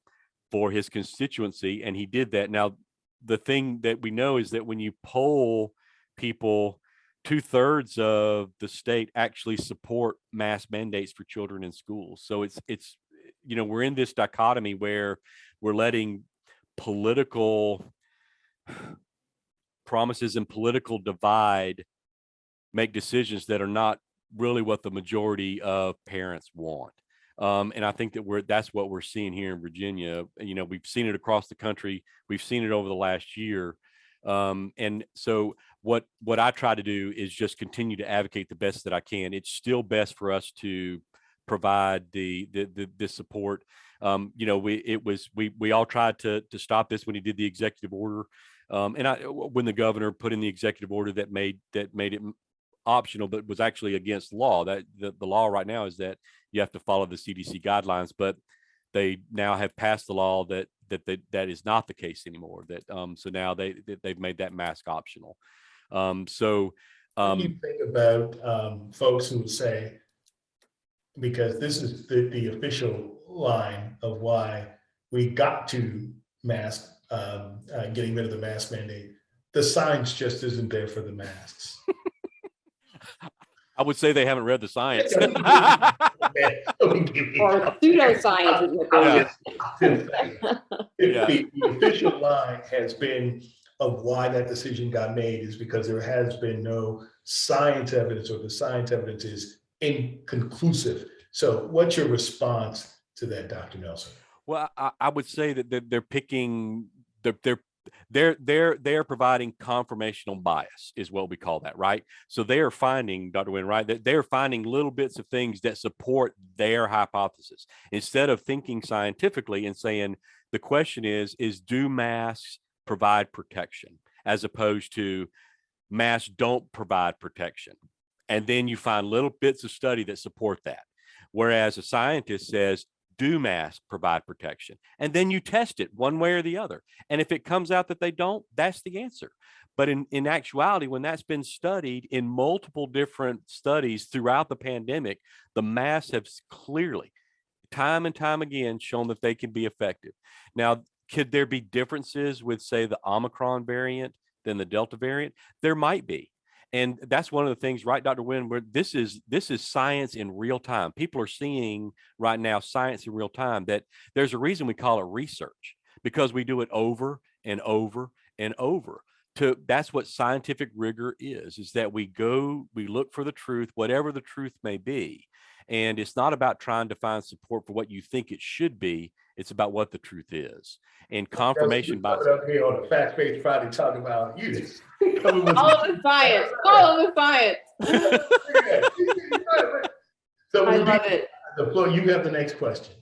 for his constituency, and he did that. Now, the thing that we know is that when you poll people, 2/3 of the state actually support mask mandates for children in schools. So it's we're in this dichotomy where we're letting political promises and political divide make decisions that are not really what the majority of parents want. And I think that that's what we're seeing here in Virginia. We've seen it across the country. We've seen it over the last year. And so what I try to do is just continue to advocate the best that I can. It's still best for us to provide the support. We all tried to stop this when he did the executive order. When the governor put in the executive order that made it optional, but was actually against law. That the law right now is that you have to follow the CDC guidelines, but they now have passed the law that is not the case anymore. So now they've made that mask optional. What do you think about folks who would say, because this is the official line of why we got to getting rid of the mask mandate, the science just isn't there for the masks? I would say they haven't read the science. Or pseudoscience. The official line has been of why that decision got made is because there has been no science evidence, or the science evidence is inconclusive. So what's your response to that, Dr. Nelson? Well, I would say that they're picking, they're providing confirmational bias, is what we call that, right? So they are finding, Dr. Winn, right, that they're finding little bits of things that support their hypothesis, instead of thinking scientifically and saying, the question is do masks provide protection, as opposed to masks don't provide protection. And then you find little bits of study that support that. Whereas a scientist says, do masks provide protection? And then you test it one way or the other. And if it comes out that they don't, that's the answer. But in actuality, when that's been studied in multiple different studies throughout the pandemic, the masks have clearly, time and time again, shown that they can be effective. Now, could there be differences with, say, the Omicron variant than the Delta variant? There might be. And that's one of the things, right, Dr. Winn, where this is science in real time. People are seeing right now science in real time, that there's a reason we call it research, because we do it over and over and over. That's what scientific rigor is that we look for the truth, whatever the truth may be. And it's not about trying to find support for what you think it should be. It's about what the truth is. And confirmation bias. Up here on the Fact-Based Friday talking about you. All of the science. All of the science. So I love it. The floor, you have the next question.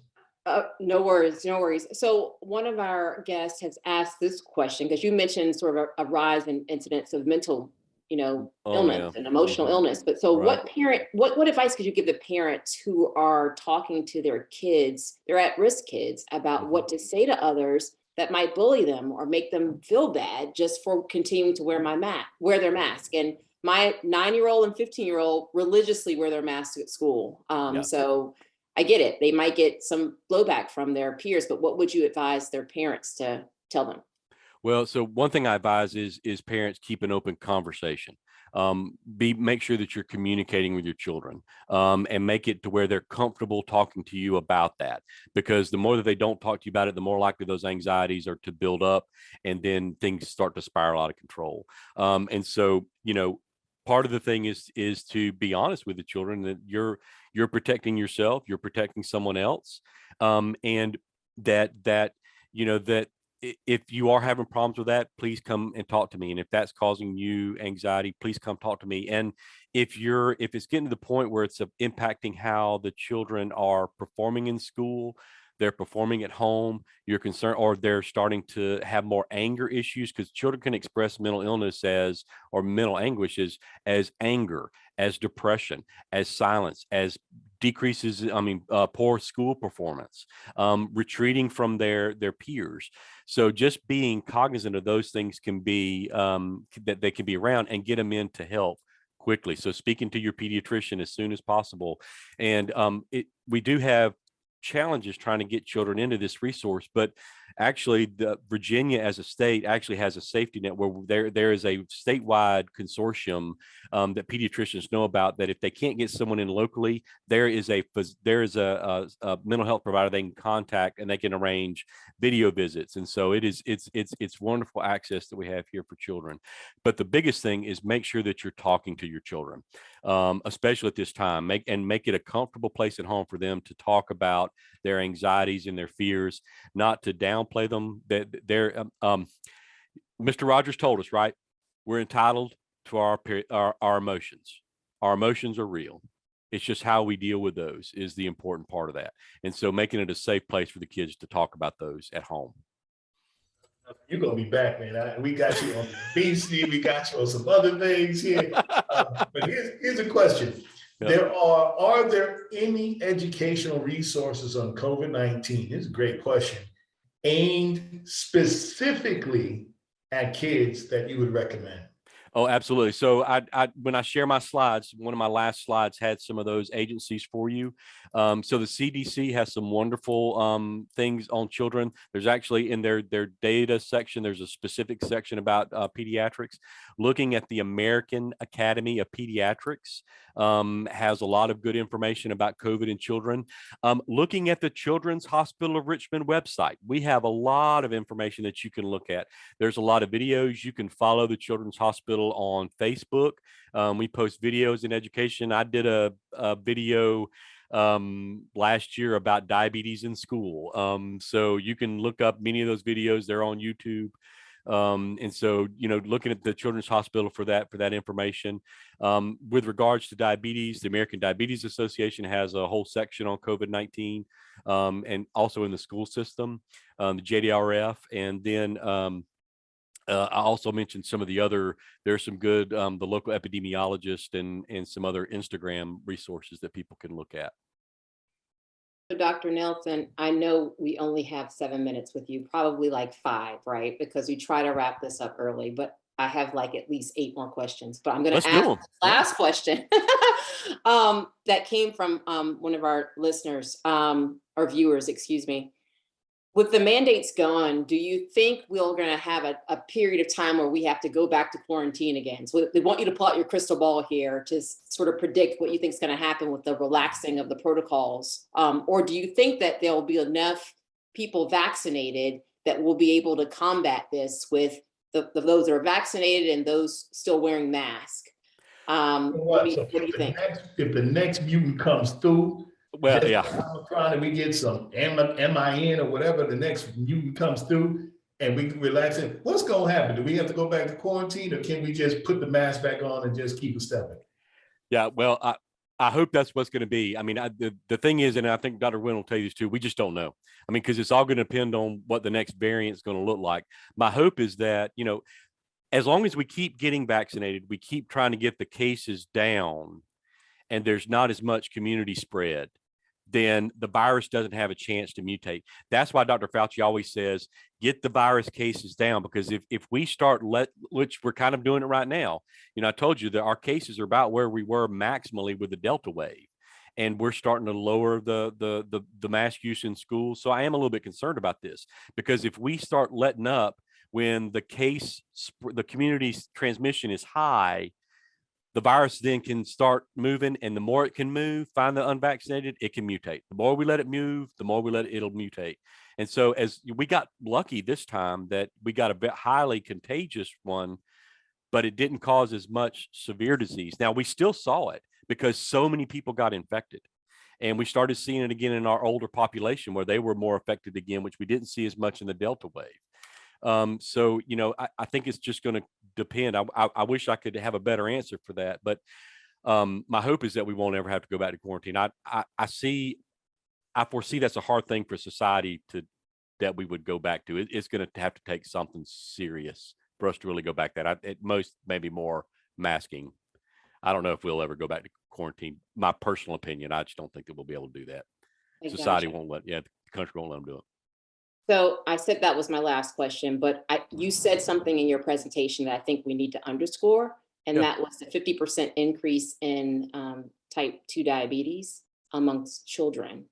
No worries, no worries. So one of our guests has asked this question, because you mentioned sort of a rise in incidents of mental, illness and emotional illness. But so what advice could you give the parents who are talking to their kids, their at-risk kids, about what to say to others that might bully them or make them feel bad just for continuing to wear their mask? And my 9-year-old and 15-year-old religiously wear their masks at school. So I get it. They might get some blowback from their peers, but what would you advise their parents to tell them? Well, so one thing I advise is parents keep an open conversation. Make sure that you're communicating with your children, and make it to where they're comfortable talking to you about that. Because the more that they don't talk to you about it, the more likely those anxieties are to build up, and then things start to spiral out of control. And so, part of the thing is to be honest with the children that you're protecting yourself, you're protecting someone else, and that if you are having problems with that, please come and talk to me. And if that's causing you anxiety, please come talk to me. And if it's getting to the point where it's impacting how the children are performing in school, they're performing at home, you're concerned, or they're starting to have more anger issues, because children can express mental illness or mental anguish as anger, as depression, as silence, as decreases, poor school performance, retreating from their peers. So just being cognizant of those things can be, that they can be around, and get them in to help quickly. So speaking to your pediatrician as soon as possible. And we do have challenges trying to get children into this resource, but actually Virginia as a state actually has a safety net where there is a statewide consortium that pediatricians know about, that if they can't get someone in locally, there is a mental health provider they can contact, and they can arrange video visits. And so it's wonderful access that we have here for children. But the biggest thing is make sure that you're talking to your children, especially at this time. Make it a comfortable place at home for them to talk about their anxieties and their fears, not to downplay them. Mr. Rogers told us, right? We're entitled to our emotions. Our emotions are real. It's just how we deal with those is the important part of that. And so making it a safe place for the kids to talk about those at home. You're going to be back, man. We got you on obesity. We got you on some other things here. But here's a question. Yep. Are there any educational resources on COVID-19? This is a great question. Aimed specifically at kids that you would recommend? Oh, absolutely. So when I share my slides, one of my last slides had some of those agencies for you. So the CDC has some wonderful things on children. There's actually in their data section, there's a specific section about pediatrics. Looking at the American Academy of Pediatrics has a lot of good information about COVID in children. Looking at the Children's Hospital of Richmond website, we have a lot of information that you can look at. There's a lot of videos. You can follow the Children's Hospital on Facebook. We post videos in education. I did a video last year about diabetes in school. So you can look up many of those videos. They're on YouTube. And so, looking at the Children's Hospital for that information. With regards to diabetes, the American Diabetes Association has a whole section on COVID-19, and also in the school system, the JDRF. And then I also mentioned some of the other, there's some good, the local epidemiologist and some other Instagram resources that people can look at. So Dr. Nelson, I know we only have 7 minutes with you, probably like 5, right? Because we try to wrap this up early, but I have like at least 8 more questions, but I'm going to ask the last question that came from one of our listeners, or viewers, excuse me. With the mandates gone, do you think we're going to have a period of time where we have to go back to quarantine again? So they want you to pull out your crystal ball here to sort of predict what you think is going to happen with the relaxing of the protocols. Or do you think that there'll be enough people vaccinated that will be able to combat this with those that are vaccinated and those still wearing masks? What do you think? If the next mutant comes through, well, yeah, Omicron, and we get some MIN or whatever, the next mutant comes through, and we relax it, what's going to happen? Do we have to go back to quarantine, or can we just put the mask back on and just keep it stepping? Yeah, well, I hope that's what's going to be. I mean, the thing is, and I think Dr. Winn will tell you this too, we just don't know. I mean, because it's all going to depend on what the next variant is going to look like. My hope is that, you know, as long as we keep getting vaccinated, we keep trying to get the cases down and there's not as much community spread, then the virus doesn't have a chance to mutate. That's why Dr. Fauci always says, get the virus cases down, because if we start which we're kind of doing it right now, you know, I told you that our cases are about where we were maximally with the Delta wave, and we're starting to lower the mask use in schools. So I am a little bit concerned about this, because if we start letting up when the community transmission is high, the virus then can start moving, and the more it can move, find the unvaccinated, it can mutate. The more we let it move, the more it'll mutate. And so as we got lucky this time that we got a bit highly contagious one, but it didn't cause as much severe disease. Now we still saw it because so many people got infected. And we started seeing it again in our older population where they were more affected again, which we didn't see as much in the Delta wave. So, you know, I think it's just going to depend. I wish I could have a better answer for that, but my hope is that we won't ever have to go back to quarantine. I foresee that's a hard thing for society that we would go back to. It's going to have to take something serious for us to really go back that. At most, maybe more masking. I don't know if we'll ever go back to quarantine. My personal opinion, I just don't think that we'll be able to do that. Society won't the country won't let them do it. So I said that was my last question, but you said something in your presentation that I think we need to underscore, and that was the 50% increase in type 2 diabetes amongst children.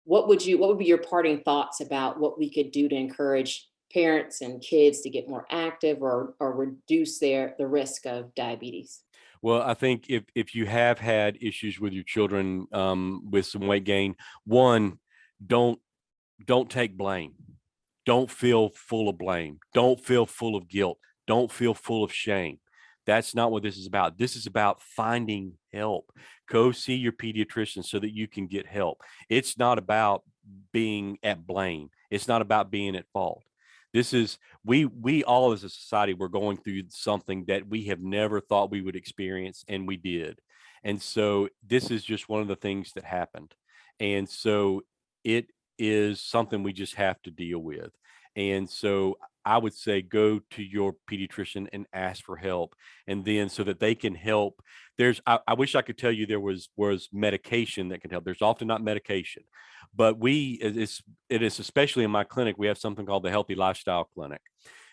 What would be your parting thoughts about what we could do to encourage parents and kids to get more active or reduce the risk of diabetes? Well, I think if you have had issues with your children with some weight gain, one, don't take blame. Don't feel full of blame. Don't feel full of guilt. Don't feel full of shame. That's not what this is about. This is about finding help. Go see your pediatrician so that you can get help. It's not about being at blame. It's not about being at fault. This is, we all as a society, we're going through something that we have never thought we would experience, and we did. And so this is just one of the things that happened. And so it is something we just have to deal with. And so I would say go to your pediatrician and ask for help, and then so that they can help. I wish I could tell you there was medication that can help. There's often not medication, but it is especially in my clinic, we have something called the Healthy Lifestyle Clinic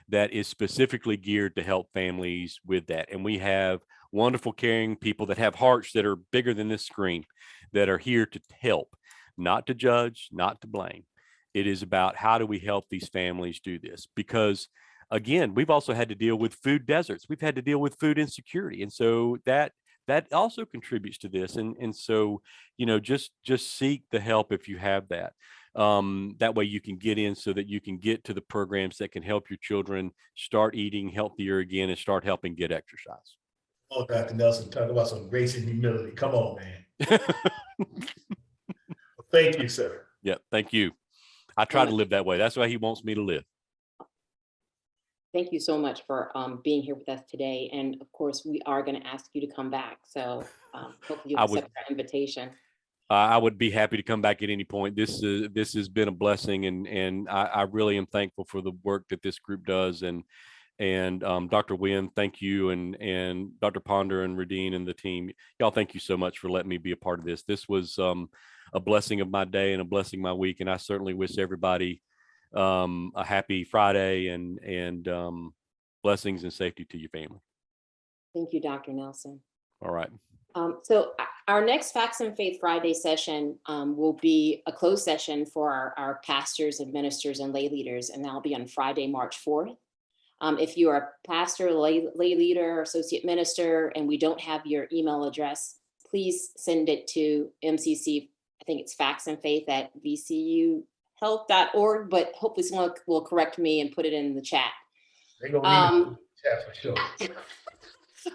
that is specifically geared to help families with that. And we have wonderful, caring people that have hearts that are bigger than this screen that are here to help. Not to judge, not to blame. It is about how do we help these families do this? Because again, we've also had to deal with food deserts. We've had to deal with food insecurity. And so that also contributes to this. And so, you know, just seek the help if you have that. That way you can get in so that you can get to the programs that can help your children start eating healthier again and start helping get exercise. Oh, Dr. Nelson, talk about some grace and humility. Come on, man. Thank you, sir. Yeah, thank you. I try to live that way. That's why he wants me to live. Thank you so much for being here with us today. And of course, we are going to ask you to come back. So hopefully you'll accept our invitation. I would be happy to come back at any point. This has been a blessing, and I really am thankful for the work that this group does. And Dr. Winn, thank you, and Dr. Ponder and Rudene and the team. Y'all, thank you so much for letting me be a part of this. This was a blessing of my day and a blessing of my week. And I certainly wish everybody a happy Friday and blessings and safety to your family. Thank you, Dr. Nelson. All right. So our next Facts and Faith Friday session will be a closed session for our pastors and ministers and lay leaders, and that'll be on Friday, March 4th. If you are a pastor, lay leader, associate minister, and we don't have your email address, please send it to MCC. I think it's factsandfaith@vcuhealth.org, but hopefully someone will correct me and put it in the chat. They're going to read it in the chat for sure.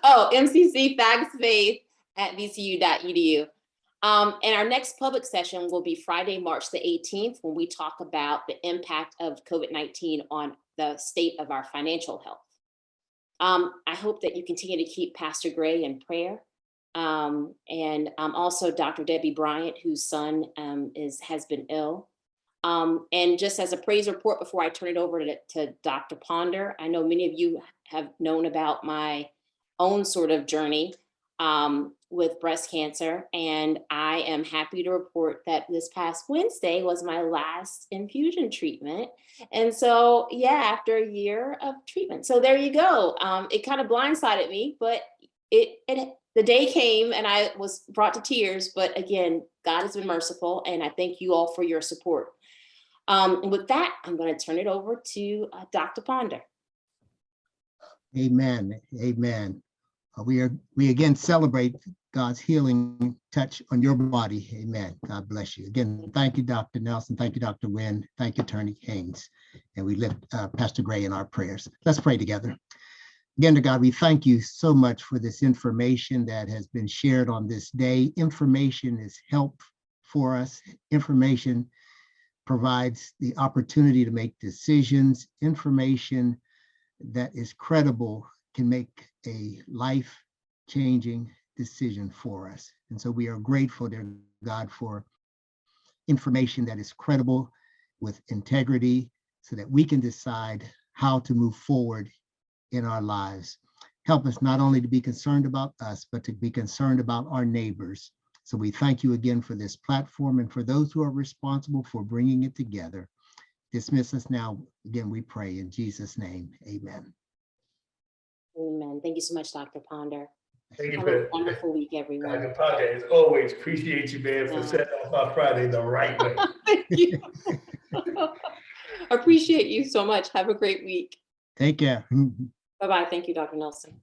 Oh, MCC factsfaith@vcu.edu. And our next public session will be Friday, March the 18th, when we talk about the impact of COVID-19 on the state of our financial health. I hope that you continue to keep Pastor Gray in prayer. And also Dr. Debbie Bryant, whose son has been ill. And just as a praise report before I turn it over to Dr. Ponder, I know many of you have known about my own sort of journey with breast cancer. And I am happy to report that this past Wednesday was my last infusion treatment. And so, yeah, after a year of treatment. So there you go. It kind of blindsided me, but the day came and I was brought to tears. But again, God has been merciful. And I thank you all for your support. And with that, I'm going to turn it over to Dr. Ponder. Amen. Amen. We again celebrate God's healing touch on your body. Amen. God bless you. Again, thank you, Dr. Nelson. Thank you, Dr. Winn. Thank you, Attorney Haynes. And we lift Pastor Gray in our prayers. Let's pray together. Again, to God, we thank you so much for this information that has been shared on this day. Information is help for us. Information provides the opportunity to make decisions. Information that is credible can make a life-changing decision for us. And so we are grateful, dear God, for information that is credible with integrity so that we can decide how to move forward in our lives. Help us not only to be concerned about us, but to be concerned about our neighbors. So we thank you again for this platform and for those who are responsible for bringing it together. Dismiss us now. Again, we pray in Jesus' name. Amen. Amen. Thank you so much, Dr. Ponder. Thank you Have for a wonderful week, everyone. Dr. Ponder, as always, appreciate you, man, for setting off our Friday the right way. Thank you. Appreciate you so much. Have a great week. Take care. Bye-bye. Thank you, Dr. Nelson.